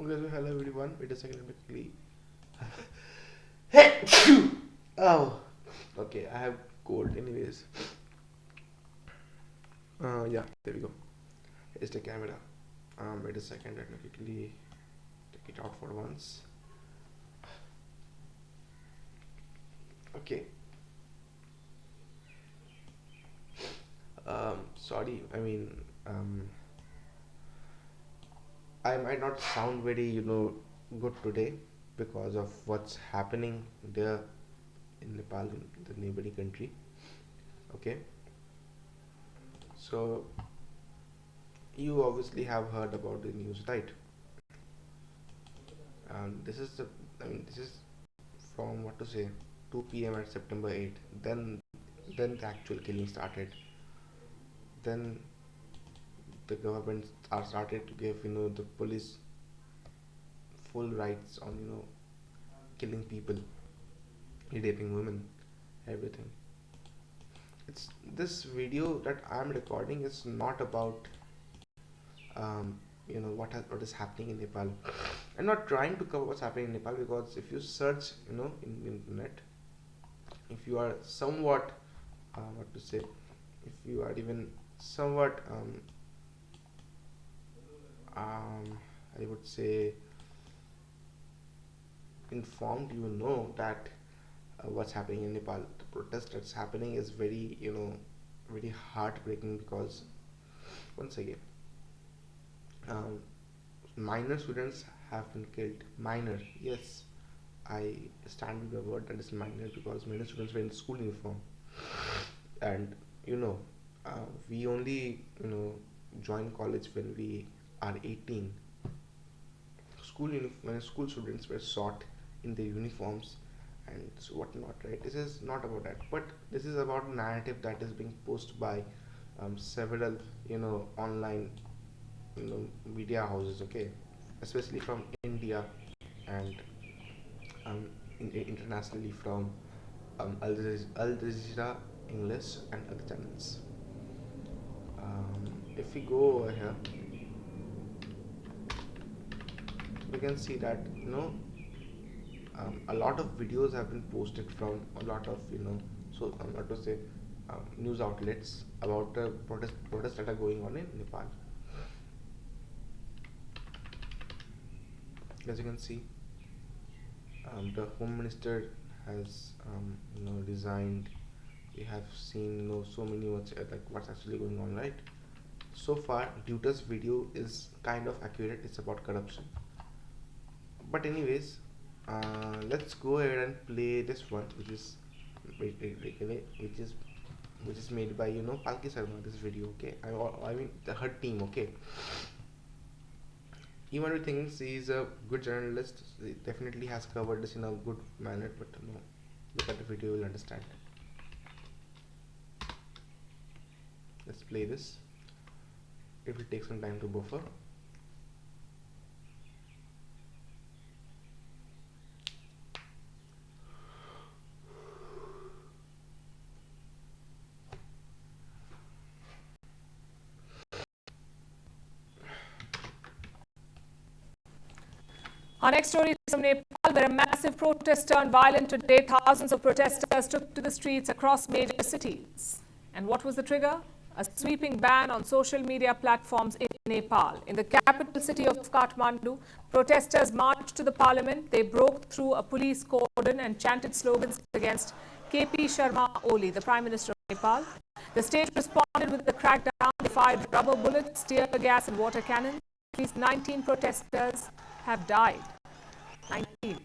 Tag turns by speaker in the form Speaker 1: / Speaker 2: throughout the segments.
Speaker 1: Okay, so hello everyone. Wait a second, let me quickly. Hey! Oh, okay. I have cold. Anyways, yeah. There we go. Here's the camera. Wait a second. Let me quickly take it out for once. Okay. Sorry. I might not sound very, good today because of what's happening there in Nepal, the neighboring country. Okay. So you obviously have heard about the news, right? This is this is from what to say, 2 p.m. at September 8th. Then the actual killing started. Then the government are started to give the police full rights on killing people, raping women, everything. It's this video that I'm recording is not about what is happening in Nepal. I'm not trying to cover what's happening in Nepal because if you search in the internet, if you are somewhat what to say, if you are even somewhat I would say informed, you know that what's happening in Nepal, the protest that's happening is very very heartbreaking because once again, um, minor students have been killed. Minor, yes, I stand with the word that is minor because minor students were in school uniform, and you know, we only join college when we are 18. When school students were shot in their uniforms and so whatnot, right? This is not about that, but this is about a narrative that is being posted by several online media houses, okay, especially from India and internationally from Al Jazeera English and other channels. If we go over here, we can see that a lot of videos have been posted from a lot of so not to say news outlets about the protests that are going on in Nepal. As you can see, the home minister has resigned. We have seen so many what's actually going on, right? So far Deuter's video is kind of accurate. It's about corruption, but anyways, let's go ahead and play this one, which is which is made by Palki Sharma. This video, okay. I mean her team, okay. Even he thinks he's a good journalist, he definitely has covered this in a good manner, but no, look at the video, you'll understand. Let's play this. It will take some time to buffer.
Speaker 2: Our next story is from Nepal, where a massive protest turned violent today. Thousands of protesters took to the streets across major cities. And what was the trigger? A sweeping ban on social media platforms in Nepal. In the capital city of Kathmandu, protesters marched to the parliament. They broke through a police cordon and chanted slogans against KP Sharma Oli, the Prime Minister of Nepal. The state responded with a crackdown. They fired rubber bullets, tear gas and water cannons. At least 19 protesters have died. 19.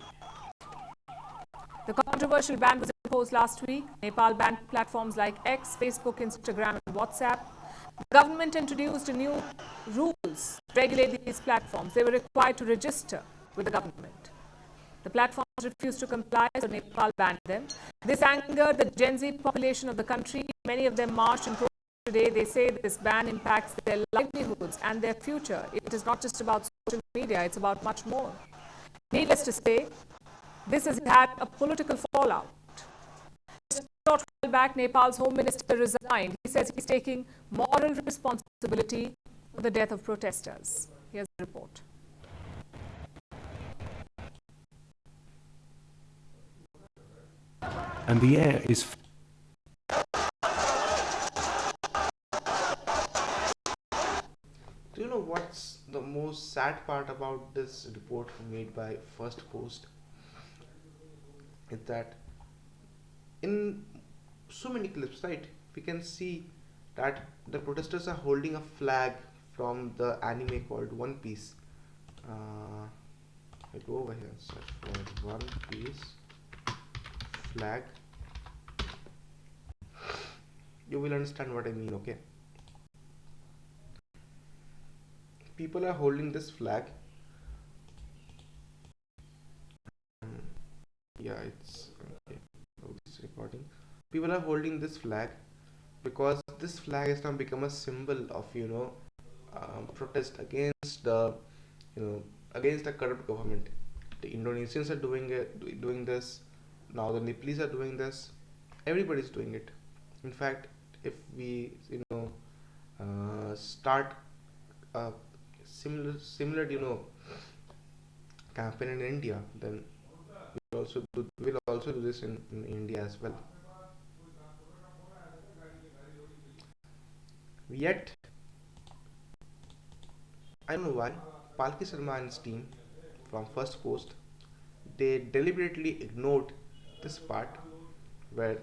Speaker 2: The controversial ban was imposed last week. Nepal banned platforms like X, Facebook, Instagram, and WhatsApp. The government introduced new rules to regulate these platforms. They were required to register with the government. The platforms refused to comply, so Nepal banned them. This angered the Gen Z population of the country. Many of them marched and protested today. They say this ban impacts their livelihoods and their future. It is not just about social media, it's about much more. Needless to say, this has had a political fallout. Just a short while back, Nepal's home minister resigned. He says he's taking moral responsibility for the death of protesters. Here's the report.
Speaker 3: and the air is.
Speaker 1: Do you know what's the most sad part about this report made by First Post? Is that in so many clips, right, we can see that the protesters are holding a flag from the anime called One Piece. I go over here, search for One Piece flag. You will understand what I mean, okay? People are holding this flag. Yeah, it's okay. Oh, it's recording. People are holding this flag because this flag has now become a symbol of protest against the you know against the corrupt government. The Indonesians are doing this now. The Nepalese are doing this. Everybody's doing it. In fact, if we start a similar campaign in India, then we'll also do this in India as well. Yet I don't know why Palki Sharma and his team from First Post, they deliberately ignored this part where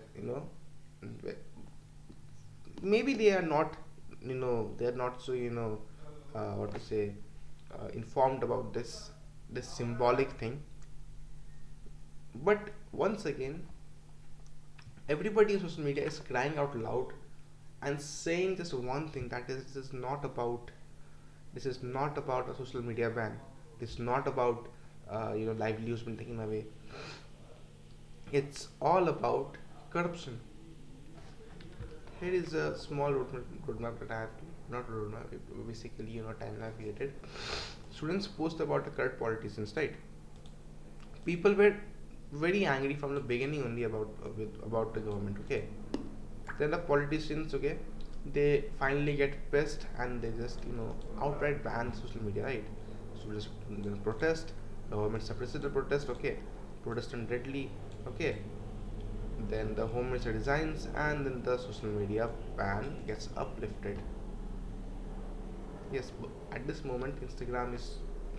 Speaker 1: where maybe they are not so what to say informed about this symbolic thing. But once again, everybody in social media is crying out loud and saying just one thing, that is, this is not about a social media ban. This is not about livelihoods being taken away. It's all about corruption. Here is a small roadmap that I have to, not roadmap, basically timeline created. Students post about the corrupt politicians, right? People were very angry from the beginning only about the government, okay? Then the politicians, okay, they finally get pissed and they just outright ban social media, right? So just protest, government suppresses the protest, okay, protest and deadly, okay, then the home minister resigns and then the social media ban gets uplifted. Yes, at this moment Instagram is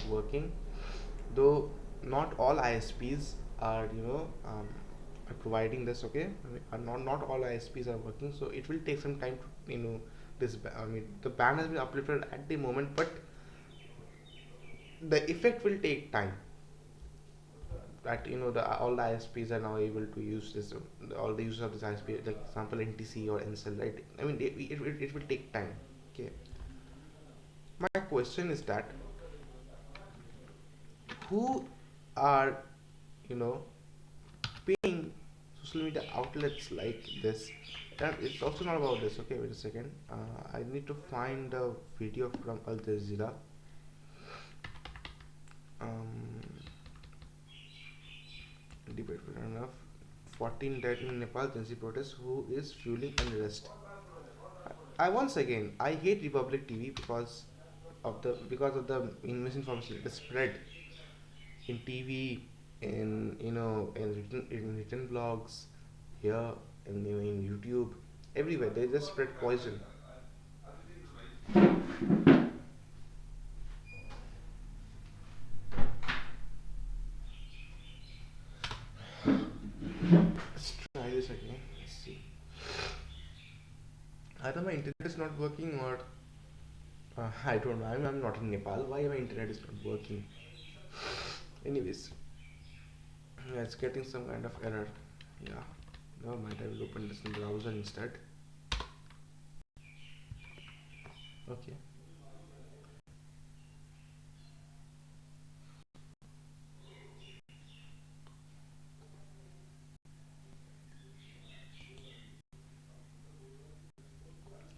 Speaker 1: working, though not all ISPs are are providing this, okay. Not all ISPs are working, so it will take some time to the ban has been uplifted at the moment, but the effect will take time. That all the ISPs are now able to use this, all the users of this ISP, like example NTC or NCell, right? I mean, it will take time, okay. My question is that who are you know paying social media outlets like this? And it's also not about this, okay. Wait a second, I need to find a video from Al Jazeera. Debate fair enough. 14 dead in Nepal GenZ protest. Who is fueling unrest? I once again, I hate Republic TV because of the misinformation that is spread in TV, in written blogs, here in YouTube, everywhere. They just spread poison. Let's try this again. Let's see. Either my internet is not working or I don't know. I'm not in Nepal. Why my internet is not working? Anyways, yeah, it's getting some kind of error. Yeah, never mind. I will open this in browser instead. Okay.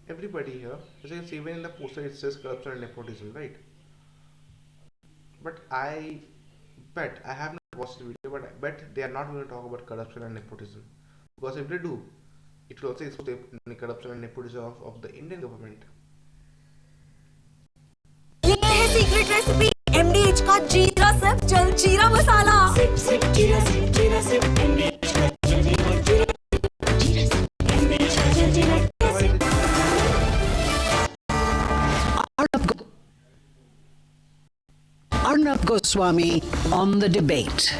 Speaker 1: Everybody here, as you can see, even in the poster it says corruption and nepotism, right? But I bet, I have not watched the video, but I bet they are not going to talk about corruption and nepotism. Because if they do, it will also expose the corruption and nepotism of the Indian government.
Speaker 4: ये है secret recipe MDH का जीरा SIP जल जीरा मसाला SIP SIP जीरा SIP MDH का जल जीरा
Speaker 3: Arnab Goswami on the debate.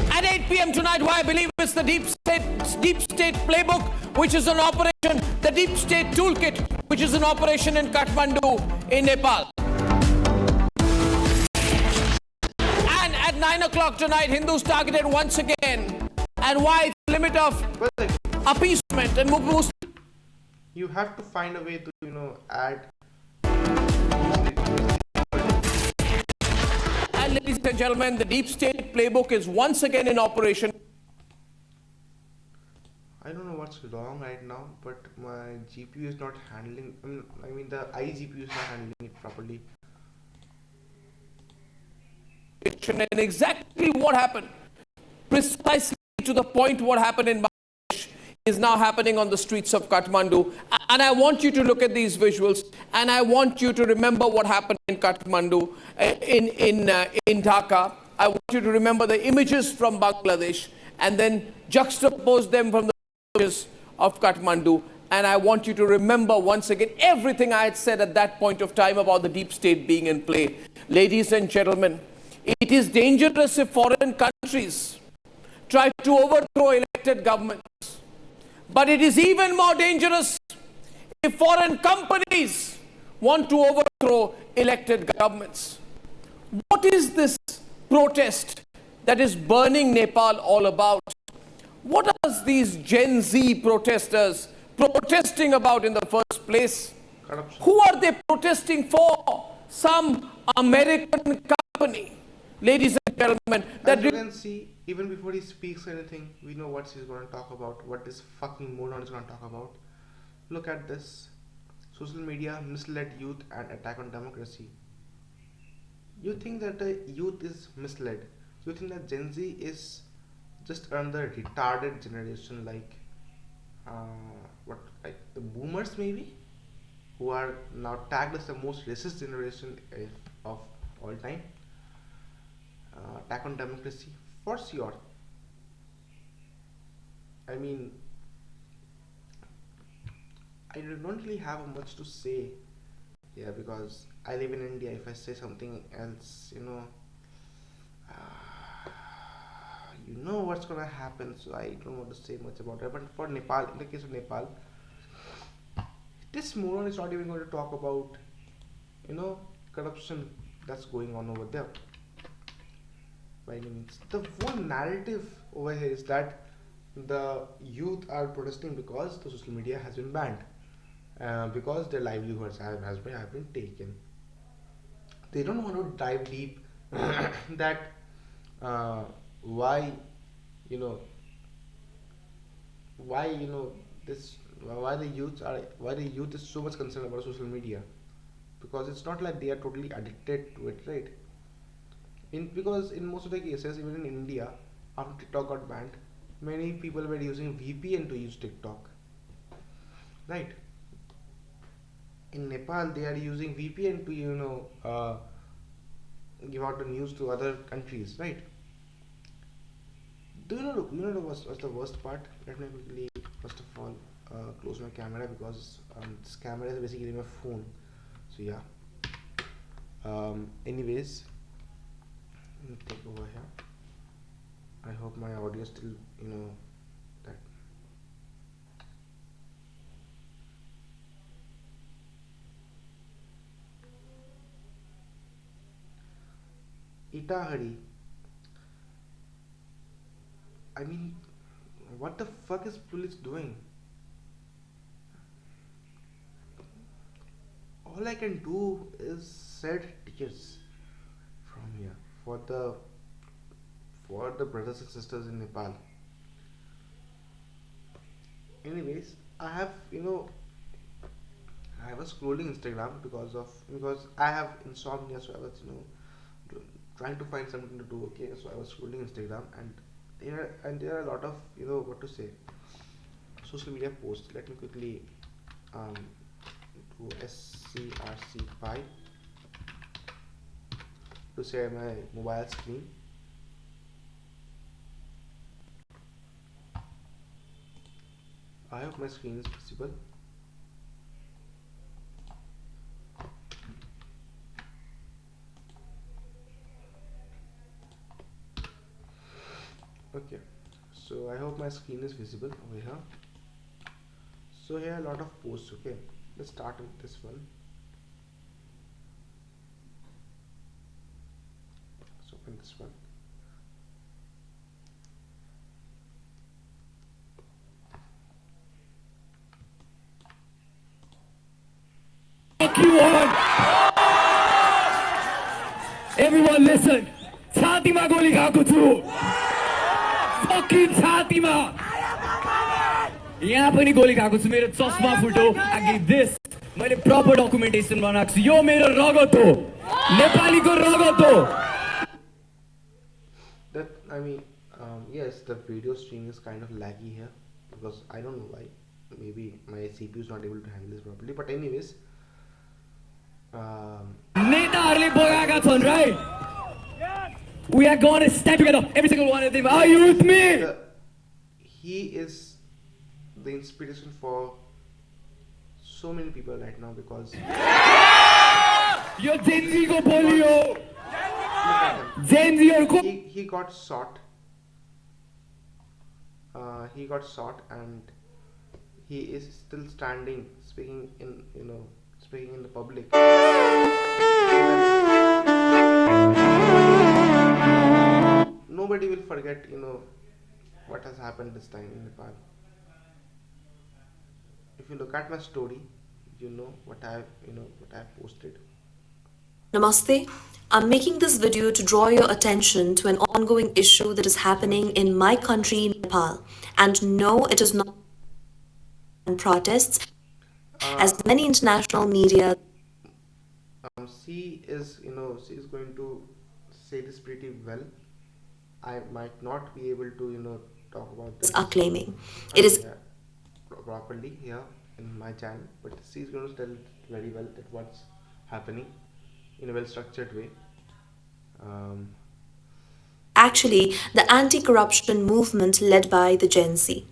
Speaker 5: At 8 p.m. tonight, why I believe it's the deep state playbook, which is an operation, the deep state toolkit, which is an operation in Kathmandu, in Nepal. And at 9 o'clock tonight, Hindus targeted once again. And why it's the limit of appeasement and Muslim.
Speaker 1: You have to find a way to, add.
Speaker 5: And ladies and gentlemen, the deep state playbook is once again in operation.
Speaker 1: I don't know what's wrong right now, but my GPU is not handling. I mean the iGPU is not handling it properly.
Speaker 5: And exactly what happened, precisely to the point what happened in Bangladesh is now happening on the streets of Kathmandu. And I want you to look at these visuals, and I want you to remember what happened in Kathmandu, in Dhaka. I want you to remember the images from Bangladesh and then juxtapose them from the images of Kathmandu. And I want you to remember once again everything I had said at that point of time about the deep state being in play. Ladies and gentlemen, it is dangerous if foreign countries try to overthrow elected governments. But it is even more dangerous if foreign companies want to overthrow elected governments. What is this protest that is burning Nepal all about? What are these Gen Z protesters protesting about in the first place?
Speaker 1: Corruption.
Speaker 5: Who are they protesting for? Some American company. Ladies and gentlemen,
Speaker 1: As you can see, even before he speaks anything, we know what he's going to talk about, what this fucking moron is going to talk about. Look at this. Social media, misled youth and attack on democracy. You think that the youth is misled? You think that Gen Z is just another retarded generation like like the boomers maybe? Who are now tagged as the most racist generation of all time? Attack on democracy, for sure. I mean, I don't really have much to say, yeah, because I live in India. If I say something else, you know what's gonna happen. So I don't want to say much about it. But for Nepal, in the case of Nepal, this moron is not even going to talk about, corruption that's going on over there. By any means, the whole narrative over here is that the youth are protesting because the social media has been banned, because their livelihoods have been taken. They don't want to dive deep that why you know this why the youth is so much concerned about social media, because it's not like they are totally addicted to it, right? Because in most of the cases, even in India, after TikTok got banned, many people were using VPN to use TikTok, right? In Nepal, they are using VPN to give out the news to other countries, right? Do you know what's the worst part? Let me quickly first of all close my camera, because this camera is basically my phone. So yeah. Anyways. Let me take over here. I hope my audio still, that. Itahari. I mean, what the fuck is police doing? All I can do is shed tears from here for the brothers and sisters in Nepal. Anyways, I was scrolling Instagram because I have insomnia, so I was trying to find something to do. Okay, so I was scrolling Instagram, and there are a lot of what to say, social media posts. Let me quickly do SCRC pi to share my mobile screen. I hope my screen is visible. So I hope my screen is visible over here. So here are a lot of posts. Okay, let's start with this one. Let's open this one.
Speaker 6: Everyone listen. छातीमा गोली खाएको छु. Fucking छातीमा. यहाँ पनि गोली खाएको छु. मेरो चस्मा फुट्यो. I gave this. मैले proper documentation बनाएको छु. यो मेरो रगत हो. नेपालीको रगत हो.
Speaker 1: That I mean, yes, the video stream is kind of laggy here because I don't know why. Maybe my CPU is not able to handle this properly. But anyways,
Speaker 6: नेताहरूले बोगाएका छन्, right? We are going to stand together, every single one of them. Are you with me?
Speaker 1: He is the inspiration for so many people right now because
Speaker 6: yo GenZ को बोलियो.
Speaker 1: he got shot. He got shot and he is still standing, speaking in the public. Nobody will forget, what has happened this time in Nepal. If you look at my story, you know what I've posted.
Speaker 7: Namaste. I'm making this video to draw your attention to an ongoing issue that is happening in my country, Nepal. And no, it is not protests, as many international media.
Speaker 1: She is going to say this pretty well. I might not be able to, talk about this.
Speaker 7: Are claiming. It is
Speaker 1: properly here in my channel, but she's going to tell it very well that what's happening in a well-structured way.
Speaker 7: actually the anti-corruption movement led by the GenZ.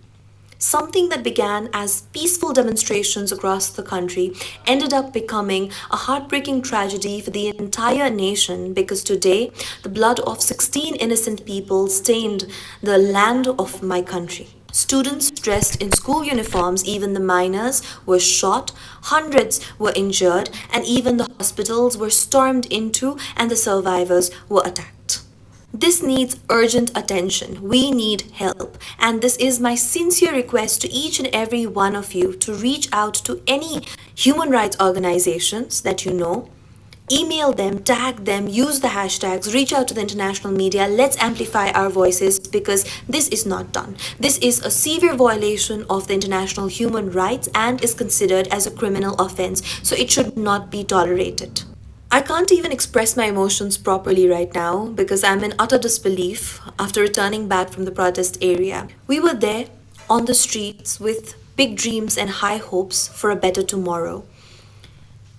Speaker 7: Something that began as peaceful demonstrations across the country ended up becoming a heartbreaking tragedy for the entire nation because today the blood of 16 innocent people stained the land of my country. Students dressed in school uniforms, even the minors, were shot, hundreds were injured, and even the hospitals were stormed into and the survivors were attacked. This needs urgent attention. We need help. And this is my sincere request to each and every one of you to reach out to any human rights organizations that you know. Email them, tag them, use the hashtags, reach out to the international media. Let's amplify our voices because this is not done. This is a severe violation of the international human rights and is considered as a criminal offense. So it should not be tolerated. I can't even express my emotions properly right now because I'm in utter disbelief after returning back from the protest area. We were there on the streets with big dreams and high hopes for a better tomorrow.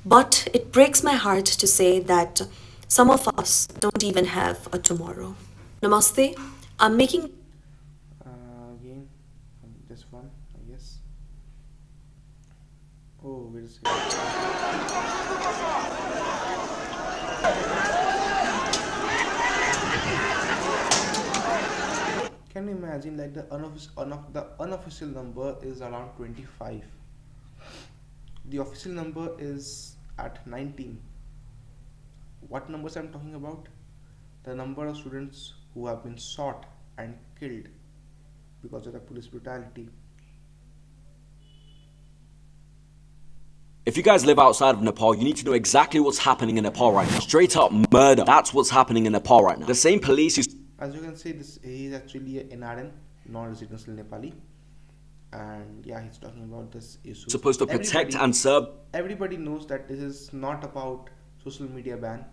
Speaker 7: But it breaks my heart to say that some of us don't even have a tomorrow. Namaste. I'm making
Speaker 1: again this one, I guess. Oh, wait a second. Can you imagine, like, the unofficial number is around 25. The official number is at 19. What numbers I'm talking about? The number of students who have been shot and killed because of the police brutality.
Speaker 8: If you guys live outside of Nepal, you need to know exactly what's happening in Nepal right now. Straight up murder. That's what's happening in Nepal right now. The same police who...
Speaker 1: As you can see, he is actually an NRN, non-residential Nepali. And yeah, he's talking about this issue.
Speaker 8: Supposed to protect and serve.
Speaker 1: Everybody knows that this is not about social media ban.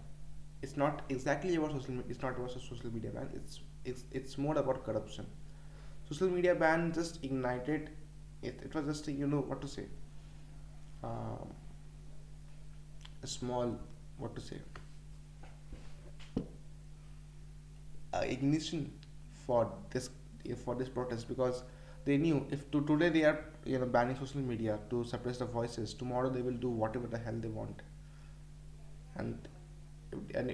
Speaker 1: It's not exactly about social media. It's not about a social media ban. It's more about corruption. Social media ban just ignited. It was just what to say. A small ignition for this protest, because they knew if today they are banning social media to suppress the voices, tomorrow they will do whatever the hell they want. And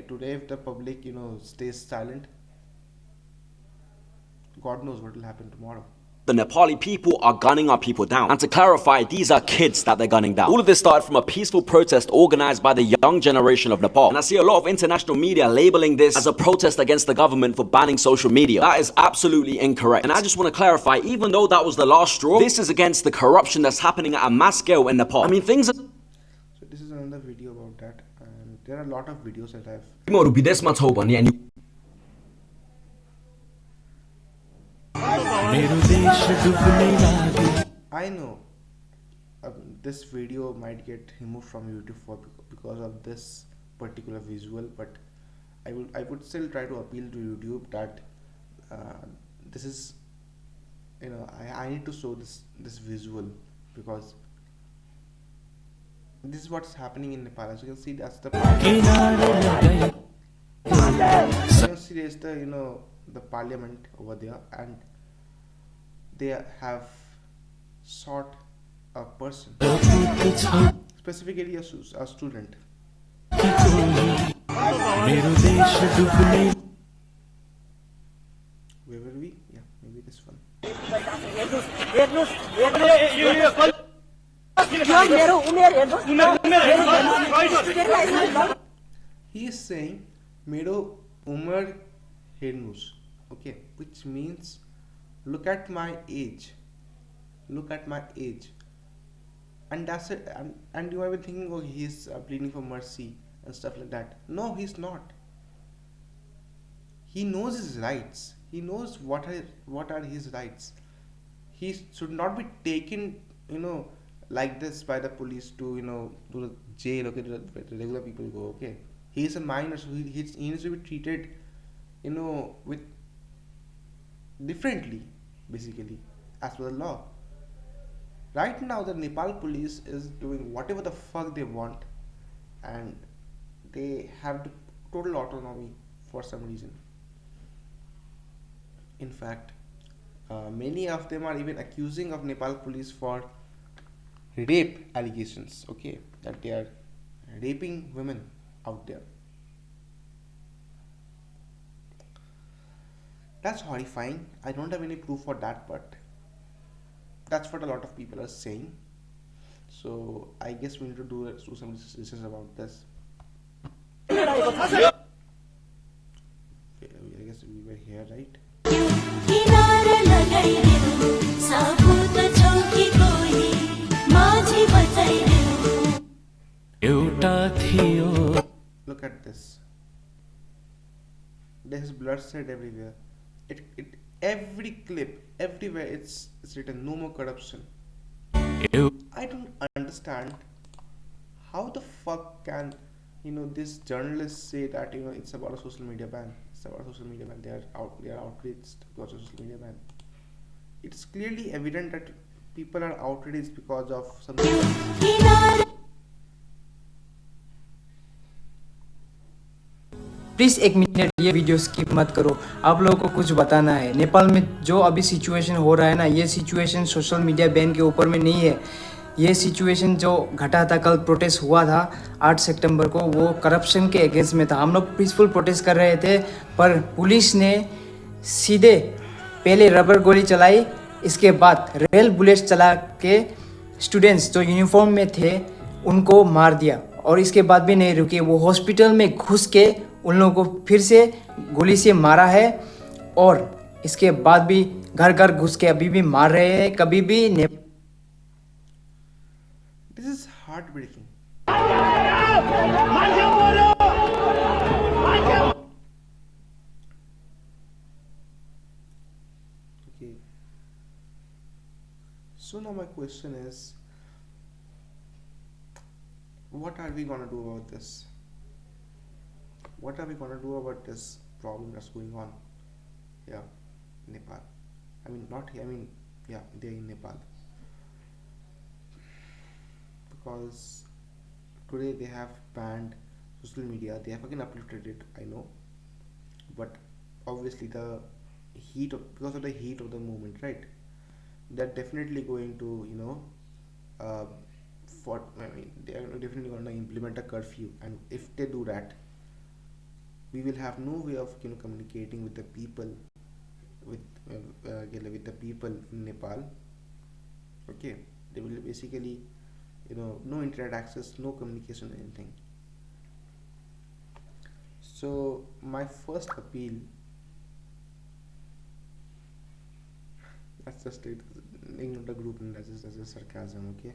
Speaker 1: today if the public stays silent, God knows what will happen tomorrow.
Speaker 8: The Nepali people are gunning our people down. And to clarify, these are kids that they're gunning down. All of this started from a peaceful protest organized by the young generation of Nepal. And I see a lot of international media labeling this as a protest against the government for banning social media. That is absolutely incorrect. And I just want to clarify, even though that was the last straw, this is against the corruption that's happening at a mass scale in Nepal. I mean, things are...
Speaker 1: So this is another video about that, and there are a lot of videos that I've... I know this video might get removed from YouTube because of this particular visual, but I would still try to appeal to YouTube that this is, you know, I need to show this visual, because this is what's happening in Nepal. As you can see, that's the parliament. You can see there's the, you know, the parliament over there, and they have sought a person, specifically a student. Where were we? Yeah, maybe this one. He is saying Mero Umar Hernus, okay, which means look at my age, and that's it. And you might be thinking, oh, he's pleading for mercy and stuff like that. No, he's not. He knows his rights. He knows what are his rights. He should not be taken, you know, like this by the police to, you know, to the jail. Okay, the regular people go. Okay, he is a minor, so he needs to be treated, you know, with differently, basically, as per the law. Right now, the Nepal police is doing whatever the fuck they want, and they have the total autonomy for some reason. In fact, many of them are even accusing of Nepal police for rape allegations, okay, that they are raping women out there. That's horrifying. I don't have any proof for that, but that's what a lot of people are saying. So I guess we need to do some research about this. Okay, I guess we were here, right? Look at this. There's bloodshed everywhere. Every clip, everywhere it's written no more corruption. I don't understand how the fuck can, you know, these journalists say that, you know, it's about a social media ban. It's about a social media ban. They are outraged because of social media ban. It's clearly evident that people are outraged because of something else.
Speaker 9: Please एक minute ये video skip मत करो, आप लोगों को कुछ बताना है। नेपाल में जो अभी सिचुएशन हो रहा है ना, ये सिचुएशन सोशल मीडिया बैन के ऊपर में नहीं है। ये सिचुएशन जो घटा था, कल प्रोटेस्ट हुआ था 8 सितंबर को, वो करप्शन के अगेंस्ट में था। हम लोग पीसफुल प्रोटेस्ट कर रहे थे, पर पुलिस ने सीधे पहले रबर गोली चलाई, इसके बाद रेल बुलेट चला के स्टूडेंट्स जो यूनिफॉर्म में थे उनको मार दिया, और इसके बाद भी नहीं रुके। वो हॉस्पिटल में घुस के उन लोगों को फिर से गोली से मारा है, और इसके बाद भी घर घर घुस के अभी भी मार रहे हैं। कभी भी
Speaker 1: This is heartbreaking. Okay. So now my question is, what are we gonna do about this? What are we gonna do about this problem that's going on here in Nepal? I mean, not here, I mean, yeah, they're in Nepal. Because today they have banned social media, they have again uplifted it, I know, but obviously because of the heat of the movement, right, they're definitely going to, you know, they are definitely going to implement a curfew, and if they do that, we will have no way of, you know, communicating with the people with with the people in Nepal. Okay, they will basically, no internet access, no communication, anything. So my first appeal, that's just it, ignore the group and that's just sarcasm. Okay.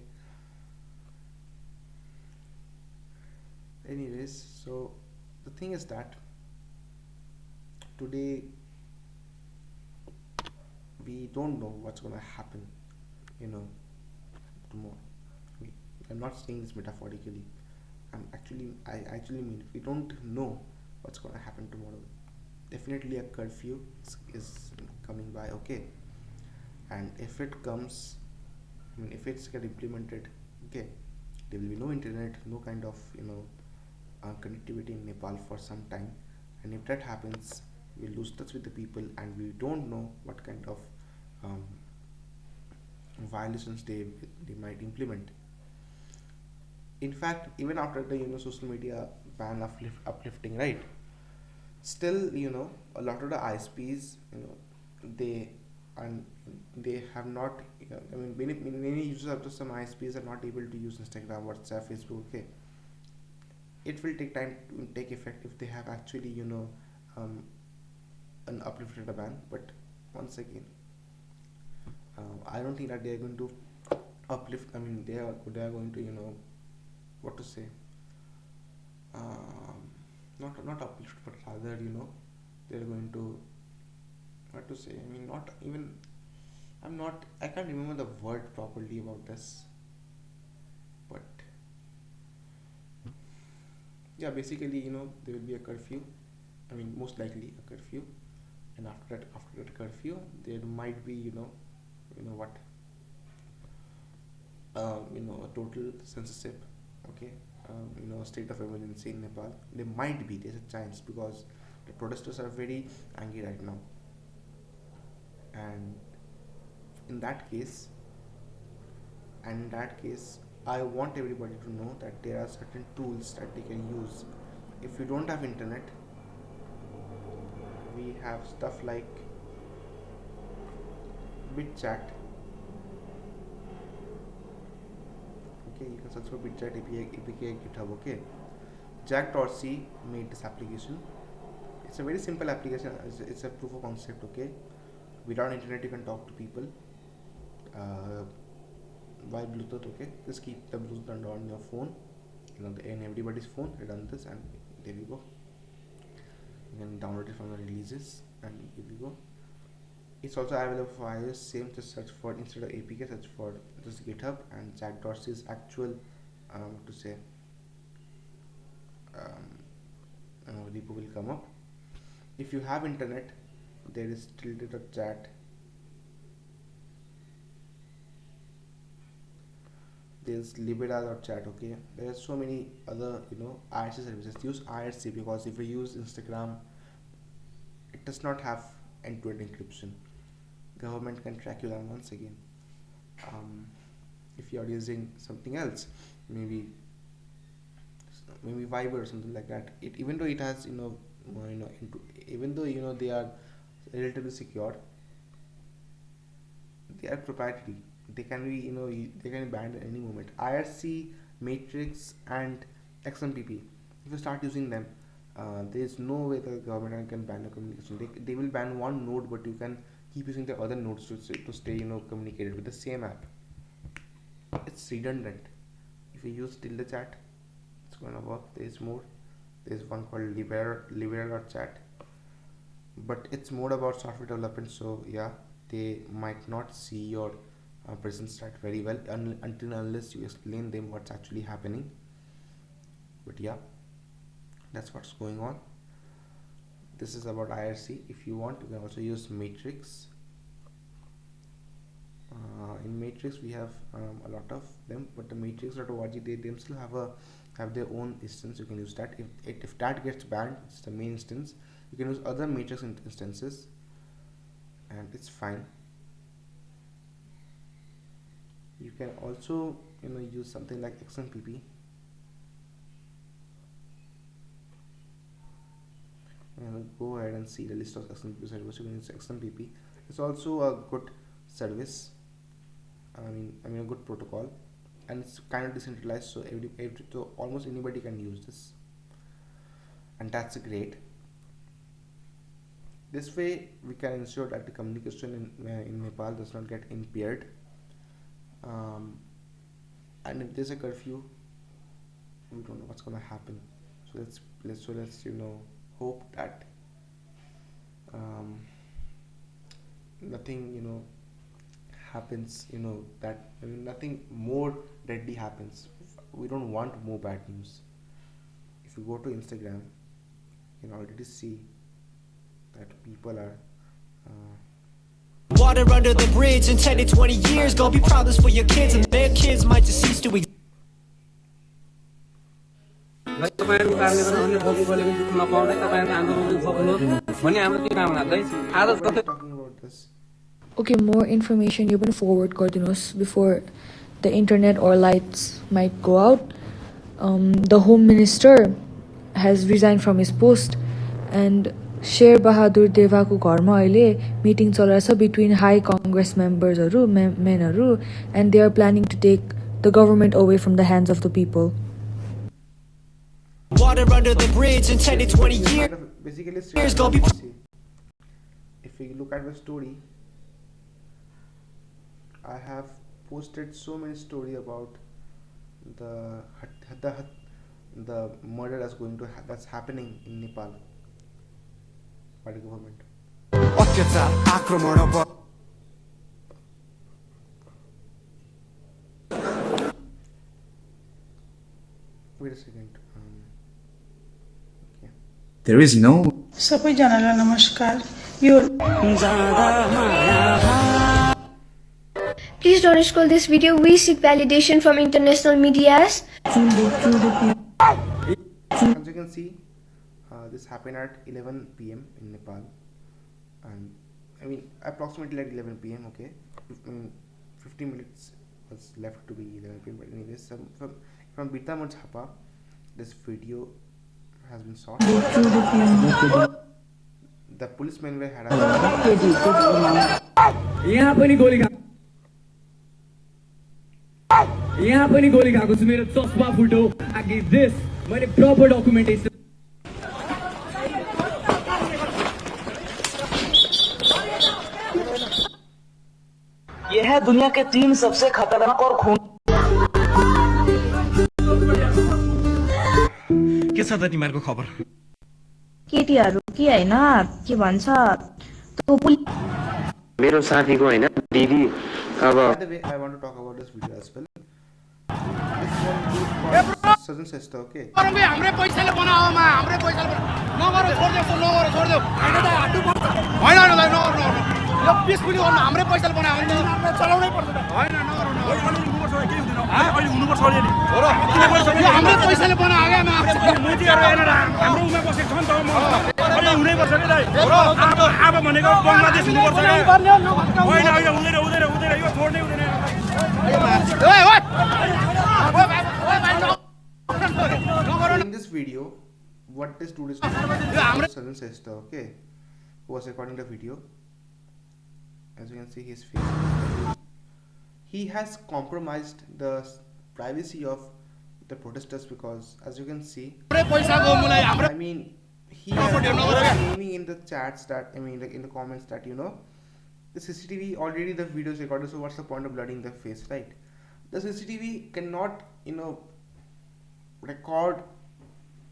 Speaker 1: Anyways, so the thing is that today we don't know what's gonna happen, you know, tomorrow. We- I'm not saying this metaphorically. I actually mean we don't know what's gonna happen tomorrow. Definitely a curfew is coming by, okay, and if it comes, I mean, if it's get implemented, okay, there will be no internet, no kind of connectivity in Nepal for some time, and if that happens, we lose touch with the people, and we don't know what kind of um, violations they might implement. In fact, even after the social media ban uplifting, right? Still, a lot of the ISPs, they and they have not. I mean, many users of some ISPs are not able to use Instagram, WhatsApp, Facebook. Okay, it will take time to take effect if they have actually um, an uplifted a ban. But once again, I don't think that they are going to uplift. I mean, they are going to what to say, um, not uplift, but rather they're going to, what to say. I mean, not even. I can't remember the word properly about this, but yeah, basically, there will be a curfew. I mean, most likely a curfew, and after that curfew, there might be what, a total censorship. Okay, state of emergency in Nepal. There's a chance because the protesters are very angry right now, and in that case, I want everybody to know that there are certain tools that they can use. If you don't have internet, we have stuff like BitChat. Okay, you can search for BitChat APK GitHub. Okay, Jack.c made this application. It's a very simple application. It's a proof of concept. Okay, without internet, you can talk to people uh, by Bluetooth. Okay, just keep the Bluetooth turned on your phone, in everybody's phone. Run this, and there you go. You can download it from the releases, and here we go. It's also available for iOS. Same, just search for, instead of APK, search for just GitHub, and Jack.c's actual to say repo will come up. If you have internet, there is tilde.chat. There's libera.chat. Okay, there are so many other IRC services. Use IRC because if you use Instagram, it does not have end-to-end encryption. Government can track you down once again. If you are using something else, maybe Viber or something like that, even though it has even though they are relatively secure, they are proprietary. They can be they can be banned at any moment. IRC, Matrix, and XMPP. If you start using them, there is no way the government can ban your communication. They will ban one node, but you can keep using the other nodes to stay communicated with the same app. It's redundant. If you use tilde chat, it's gonna work. There's more. There's one called Libera.chat, but it's more about software development. So yeah, they might not see your presence chat very well until unless you explain them what's actually happening. But yeah, that's what's going on. This is about IRC. If you want, you can also use Matrix. In Matrix, we have a lot of them, but the Matrix.org, they themselves have their own instance. You can use that. If that gets banned, it's the main instance. You can use other Matrix instances, and it's fine. You can also use something like XMPP. go ahead and see the list of XMPP servers. You can use XMPP. It's also a good service. A good protocol, and it's kind of decentralized, so so almost anybody can use this, and that's great. This way, we can ensure that the communication in Nepal does not get impaired. And if there's a curfew, we don't know what's gonna happen. So let's hope that nothing happens. That nothing more deadly happens. We don't want more bad news. If you go to Instagram, you can already see that people are
Speaker 10: water under the bridge in 10 to 20 years. Gonna be problems for your kids, and their kids might just cease to exist.
Speaker 11: talking
Speaker 1: about this.
Speaker 12: Okay, more information you can forward Cardinals before the internet or lights might go out. The Home Minister has resigned from his post, and Sher Bahadur Devako घरमा अहिले meeting चलिरहेछ between high Congress members menहरू, and they are planning to take the government away from the hands of the people.
Speaker 10: Water under the bridge in 10 to 20 years.
Speaker 1: Basically, if we look at the story, I have posted so many stories about the murder that's happening in Nepal by the government. Wait a second.
Speaker 13: There is no.
Speaker 14: सबैजनालाई नमस्कार. यो
Speaker 15: Please don't scroll this video. We seek validation from international medias.
Speaker 1: As you can see, this happened at 11 p.m. in Nepal, and approximately like 11 p.m. Okay, 50 minutes was left to be 11 p.m. But anyways, from Bitama Chapa, this video has been shot. The policemen were had
Speaker 6: यहाँ पनि गोली खाएको छु मेरो चस्मा फुट्यो I give this मैले proper documentation
Speaker 16: ये है दुनिया के 3 सबसे खतरनाक और खून
Speaker 6: के छ त तिमीहरुको खबर
Speaker 17: केटीहरु के हैन के भन्छ
Speaker 18: मेरो साथीको हैन दिदी अब
Speaker 1: By the way, I want to talk about this video as well. This one Southern sister, okay?
Speaker 19: हमरे पैसाले बनाओ मा हमरे पैसाले नगरो छोड दे छोड दे हैन त हट्नु पर्छ हैन नगर्नु यो पिसफुली गर्नु हमरे पैसाले बनाओ नि हामीले चलाउनै पर्छ त हैन नगर्नु अहिले हुनुपर्छ अहिले नि हो र हमरे पैसाले बनाओ के मा मुटीहरु हेरेर हाम्रो उमा बसेको छ नि त म अहिले हुनै पर्छ नि दाइ हो र अब भनेको बंगलादेश हुनुपर्छ हैन हुँदैन यो छोड्नै हुँदैन
Speaker 1: In this video, what this dude is doing, Southern sister, okay, who was recording the video, as you can see his face, he has compromised the privacy of the protesters because, as you can see, he is claiming in the chats that, like in the comments that, the CCTV already the video is recorded, so what's the point of blurring the face, right? The CCTV cannot, record,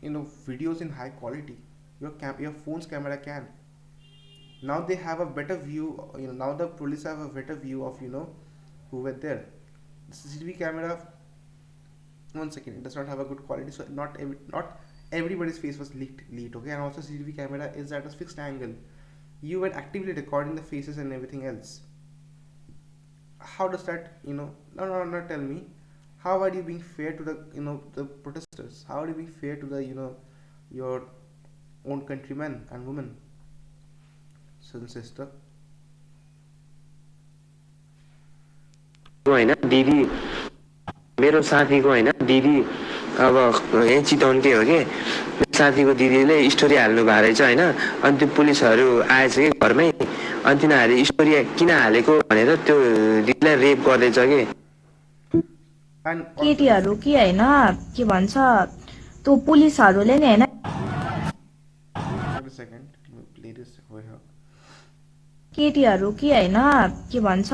Speaker 1: videos in high quality. Your phone's camera can. Now they have a better view. Now the police have a better view of who were there. The CCTV camera. One second, it does not have a good quality, so not everybody's face was leaked. Okay, and also CCTV camera is at a fixed angle. You were actively recording the faces and everything else. How does that, no, tell me, how are you being fair to the, the protesters? How are you being fair to the, your own countrymen and women? Southern sister.
Speaker 18: हैन दिदी मेरो साथीको हैन दिदी अब यही चितवनकै हो कि साथीको दिदीले स्टोरी हाल्नु भएको रहेछ होइन अनि त्यो पुलिसहरू आएछ कि घरमै अनि तिनीहरूले स्टोरी किन हालेको भनेर त्यो दिदीलाई रेप गर्दैछ कि
Speaker 17: केटीहरू कि होइन के भन्छ त्यो पुलिसहरूले नि होइन केटीहरू कि होइन के भन्छ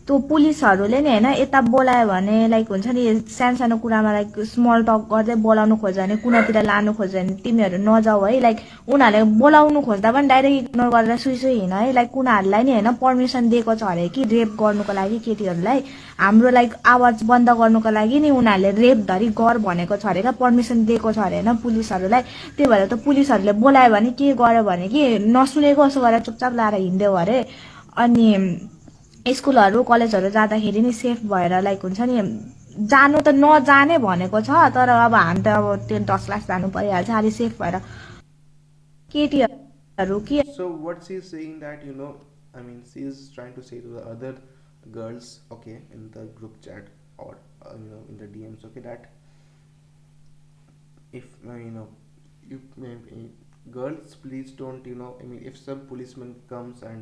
Speaker 17: त्यो पुलिसहरूले नि होइन यता बोलायो भने लाइक हुन्छ नि सानो सानो कुरामा लाइक स्मल टक गर्दै बोलाउनु खोज्यो भने कुनातिर लानु खोज्यो भने तिमीहरू नजाऊ है लाइक उनीहरूले बोलाउनु खोज्दा पनि डाइरेक्ट इग्नोर गरेर सुई सुई हिँड है लाइक उनीहरूलाई नि होइन पर्मिसन दिएको छ अरे कि रेप गर्नुको लागि केटीहरूलाई हाम्रो लाइक आवाज बन्द गर्नुको लागि नि उनीहरूले रेप धरी गर भनेको छ अरे क्या पर्मिसन दिएको छ अरे होइन पुलिसहरूलाई त्यही भएर त पुलिसहरूले बोलायो भने के गर्यो भने कि नसुनेको जस्तो गरेर चुपचाप लाएर हिँड्यो अरे अनि स्कुलहरू कलेजहरू जाँदाखेरि नि सेफ भएर लाइक हुन्छ नि जानु त नजाने भनेको छ तर अब हामी त अब त्यो 10 लाख जानु परिहाल्छ अलि सेफ भएर केटीहरू के
Speaker 1: So what she is saying that I mean she is trying to say to the other girls okay in the group chat or in the DMs okay that if you girls please don't I mean if some policeman comes and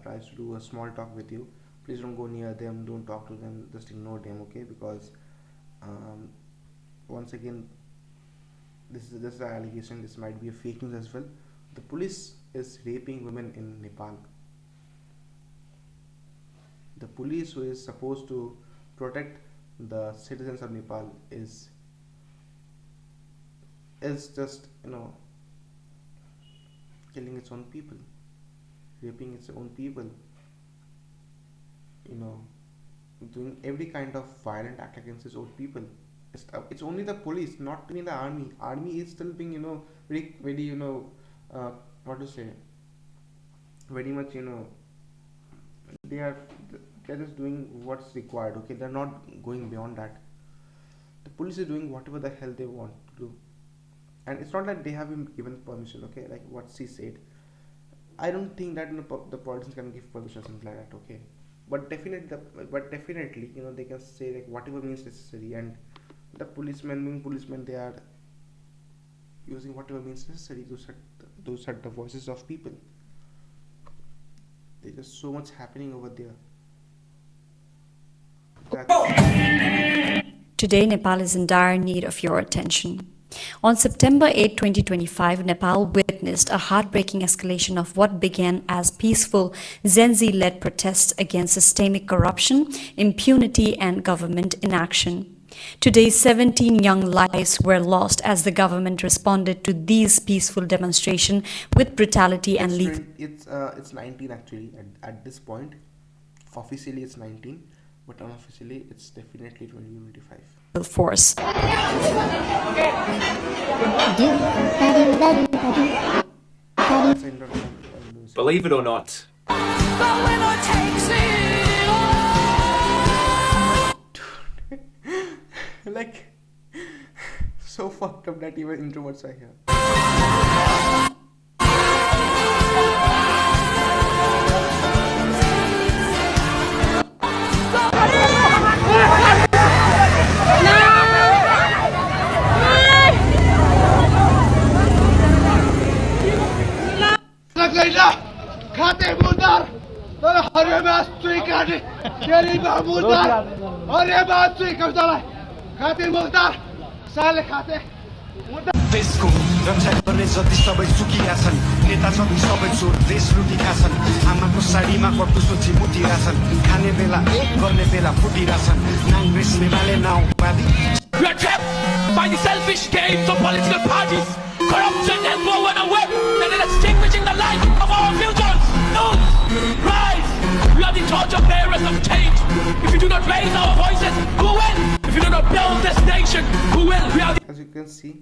Speaker 1: tries to do a small talk with you, please don't go near them, don't talk to them, just ignore them, okay? Because once again this is an allegation, this might be a fake news as well. The police is raping women in Nepal. The police who is supposed to protect the citizens of Nepal is just killing its own people, raping its own people, doing every kind of violent act against its own people. It's only the police, not even the army. Army is still being very what to say, very much they're just doing what's required, okay? They're not going beyond that. The police is doing whatever the hell they want to do, and it's not that they have been given permission, okay? Like what she said, I don't think that the politicians can give permission or something like that, okay? But definitely they can say like whatever means necessary, and the policemen they are using whatever means necessary to shut the voices of people. There's just so much happening over there.
Speaker 13: Today, Nepal is in dire need of your attention. On September 8, 2025, Nepal witnessed a heartbreaking escalation of what began as peaceful GenZ-led protests against systemic corruption, impunity, and government inaction. Today, 17 young lives were lost as the government responded to these peaceful demonstrations with brutality and lethal.
Speaker 1: It's 19 actually at this point. Officially, it's 19. But unofficially, it's definitely 2025.
Speaker 13: Force.
Speaker 20: Believe it or not.
Speaker 1: Like, so fucked up that even introverts are here.
Speaker 19: खाते मुर्दार तर हरे बास चुई काटे केली बा मुर्दार हरे बास चुई कस्तालाई खाते मुर्दार साले खाते
Speaker 10: देशको रक्षा गर्ने जति सबै सुकिया छन् नेता जति सबै चोर देश लुटिका छन् आमाको साडीमा कट्टु सोची मुटिरा छन् खाने बेला गर्ने बेला फुटिरा छन् नाङ रेस्नेमाले नाउवादी
Speaker 21: We are trapped by the selfish games of political parties. Corruption and war and web that is extinguishing the light of our futures. No! Rise! We are the torch bearers of change. If we do not raise our voices, who will? If we do not build this nation, who will? We are the...
Speaker 1: As you can see,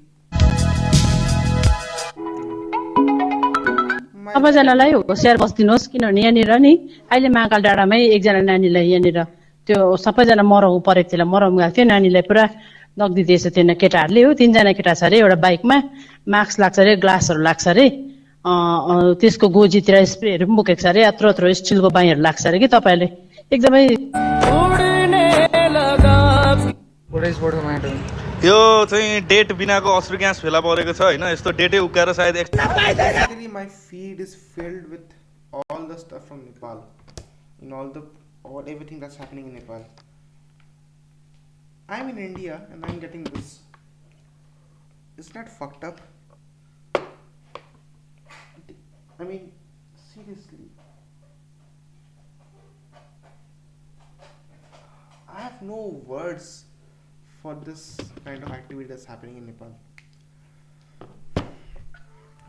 Speaker 22: सबैजनालाई होसियार बस्दिनुहोस् किनभने यहाँनिर नि अहिले महाकाल डाँडामै एकजना नानीलाई यहाँनिर त्यो सबैजना मरौ परेको थियो मरौ गएको थियो नानीलाई पुरा नगदी दिएछ त्यो केटाहरूले हो 3 जना केटा छ अरे एउटा बाइकमा मास्क लाग्छ अरे ग्लासहरू लाग्छ अरे त्यसको गोजीतिर स्प्रेहरू पनि बोकेको छ अरे यत्रो यत्रो स्टिलको बाईहरू लाग्छ अरे कि तपाईहरुले एकदमै
Speaker 2: यो चाहिँ डेट बिनाको अश्रु ग्यास फेला परेको छ हैन यस्तो डेटै उकाएर सायद
Speaker 1: Basically, my feed is filled with all the stuff from Nepal, all everything that's happening in Nepal. I'm in India and I'm getting this. Isn't that fucked up? I mean, seriously. I have no words for this kind of activity that's happening in Nepal.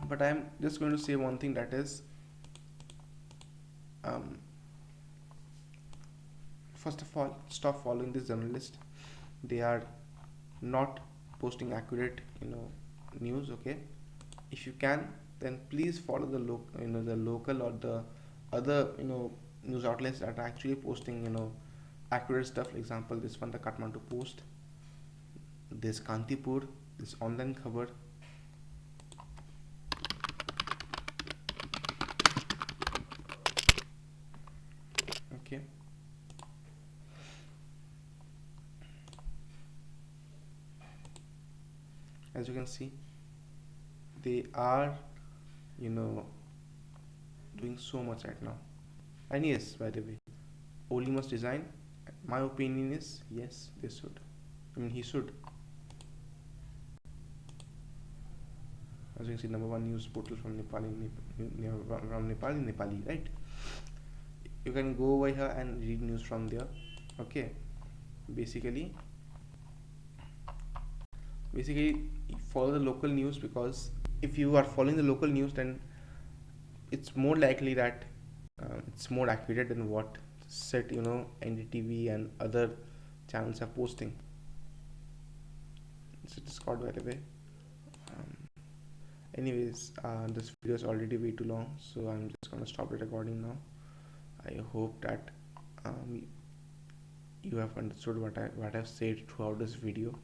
Speaker 1: But I'm just going to say one thing, that is, first of all, stop following this journalist. They are not posting accurate, news. Okay, if you can, then please follow the the local or the other, news outlets that are actually posting, accurate stuff. For example, this one, the Kathmandu Post, this Kantipur, this online cover. Okay, as you can see, they are, doing so much right now. And yes, by the way, Oli must resign. My opinion is yes, they should. I mean, he should. As you can see, number one news portal from Nepal in Nepali, right? You can go over here and read news from there. Okay, basically follow the local news, because if you are following the local news, then it's more likely that it's more accurate than what set NDTV and other channels are posting. It's a Discord, by the way. Anyways, this video is already way too long, so I'm just gonna stop the recording now. I hope that you have understood what I've said throughout this video.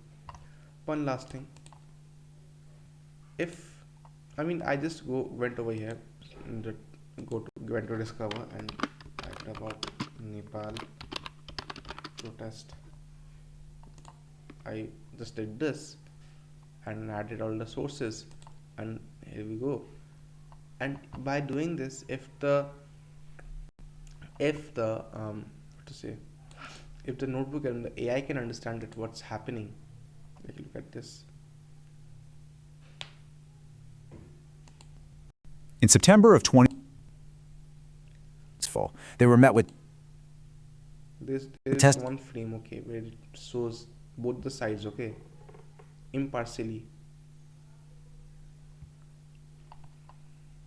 Speaker 1: One last thing, I just went over here and went to Discover and typed about Nepal protest. I just did this and added all the sources, and here we go. And by doing this, if the notebook and the AI can understand that what's happening, like, look at this.
Speaker 4: In September of 20, they were met with
Speaker 1: There's one frame, okay, where it shows both the sides, okay, impartially.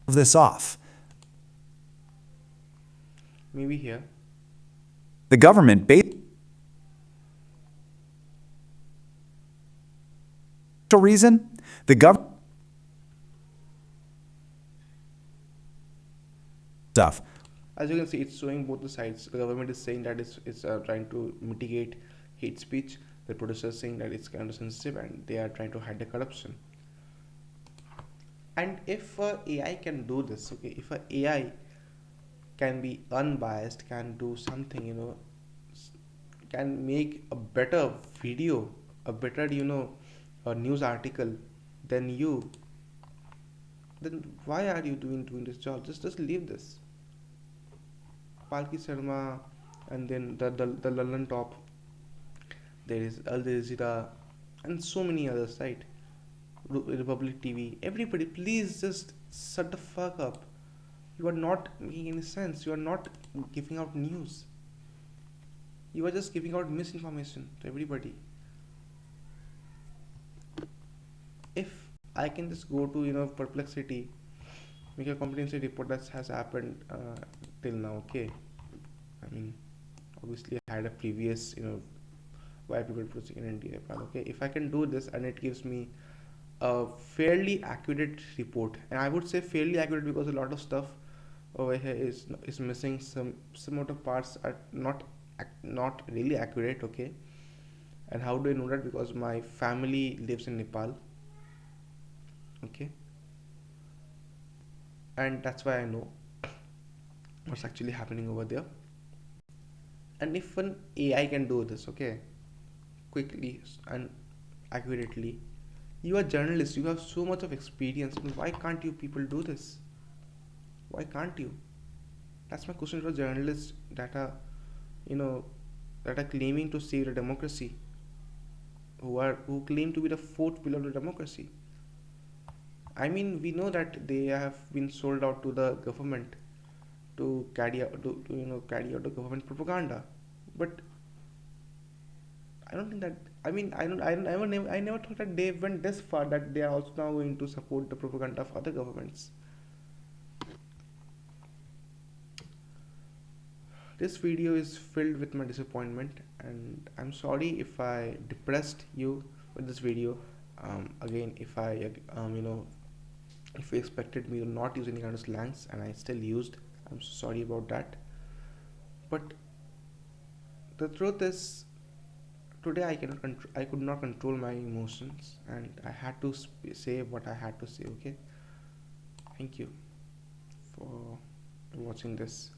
Speaker 4: this off.
Speaker 1: Maybe here.
Speaker 4: The government reason, the government stuff.
Speaker 1: As you can see, it's showing both the sides. The government is saying that it's trying to mitigate hate speech. The protesters saying that it's kind of sensitive and they are trying to hide the corruption. And if AI can do this, okay, if AI can be unbiased, can do something, can make a better video, a better, a news article than you, then why are you doing this job? Just leave this. Palki Sharma, and then the Lallan Top, there is Al Jazeera, and so many others, right? Republic TV, everybody, please just shut the fuck up. You are not making any sense. You are not giving out news. You are just giving out misinformation to everybody. If I can just go to Perplexity, make a competency report that has happened till now, okay. I mean, obviously I had a previous why people producing in India, okay. If I can do this and it gives me a fairly accurate report, and I would say fairly accurate because a lot of stuff over here is missing. Some amount of parts are not really accurate, okay. And how do I know that? Because my family lives in Nepal, okay, and that's why I know what's actually happening over there. And if an AI can do this, okay, quickly, and accurately. You are journalists, you have so much of experience. Why can't you people do this? Why can't you? That's my question to journalists that are, you know, that are claiming to save the democracy, who claim to be the fourth pillar of the democracy. I mean, we know that they have been sold out to the government to carry out the government propaganda, but I don't think that. I mean, I never thought that they went this far that they are also now going to support the propaganda of other governments. This video is filled with my disappointment, and I'm sorry if I depressed you with this video. Again, if I, if you expected me to not use any kind of slangs and I still used, I'm sorry about that. But the truth is, today I could not control my emotions, and I had to say what I had to say. Okay, thank you for watching this.